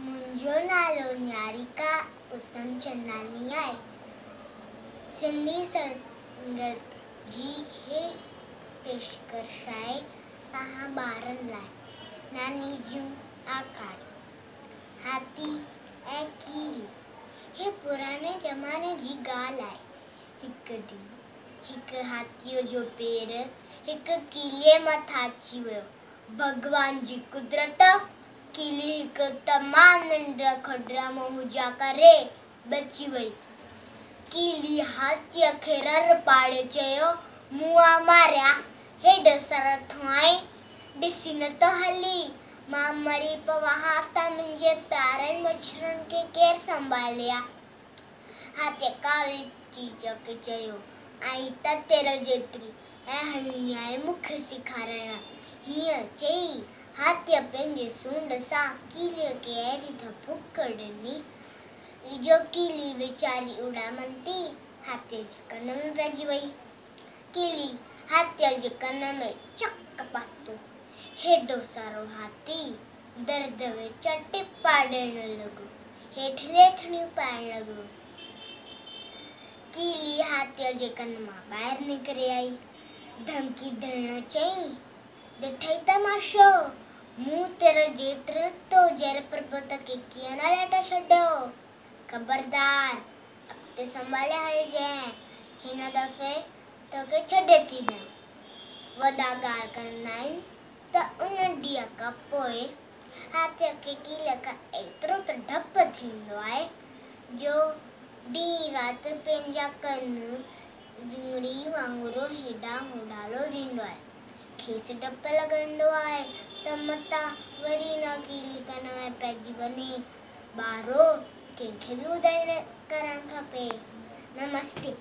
मुंहिंजो नालो निहारिका उत्तमचंदानी आहे। सिंधी संगत जी हे पेशकश आहे तव्हां ॿारनि लाइ। नानी जूं आकार हाथी ऐं कीली। हे पुराने ज़माने जी ॻाल्हि आहे। हिकु ॾींहुं हिकु हाथीअ जो पेर हिकु कीलीअ मथां अची वियो। भॻवान जी कुदरत, कीली हिकु तमामु नंढड़ा खॾड़ा मां हुजा करे बची वई। कीली हाथीअ खे रर पाड़े चयो, मुआ मारिया, हेॾो सरथो आई, ॾिसी न तो हली, मां मरी पवां हा त मुंहिंजे प्यारनि मच्छरनि खे केरु संभालिया। हाथीअ कावली चीच खे चयो, आई त तेरे जेतिरी ऐं हलणी आहे मूंखे सेखारण। हीअं चई हाथीअ पंहिंजे सूंड सां कीलीअ खे अहिड़ी धपुक ॾिनी जो कीली वीचारी उॾामन थी हाथीअ जे कन में पइजी वई। कीली हाथीअ जे कन में चक पातो। हेॾो सारो हाथी दर्द में टिपा ॾियण लॻो, हेठि लेथड़ियूं पाइण लॻो। कीली हाथीअ जे कन मां ॿाहिरि निकिरी आई। धमकी ॾियण चई, ॾिठई तमाशो, मूं तेरे जेतिरो तो जर पर्वत खे कीअं न लटा छॾियो। ख़बरदार, अॻिते संभाले हलजांइ, हिन दफ़े तोखे छॾे थी ॾियां। वॾा ॻाल्हि कंदा आहिनि त उन ॾींहं खां पोइ हाथीअ खे कीलीअ खां एतिरो त डपु थींदो आहे जो ॾींहुं राति पंहिंजा कन विङड़ी वांगुरु हेॾां होॾालो ॾींदो आहे। खेसि डपु लॻंदो आहे त मतां वरी न कीली कन में पइजी वञे। ॿारो, कंहिंखे बि ॿुधाइण करणु खपे। नमस्ते।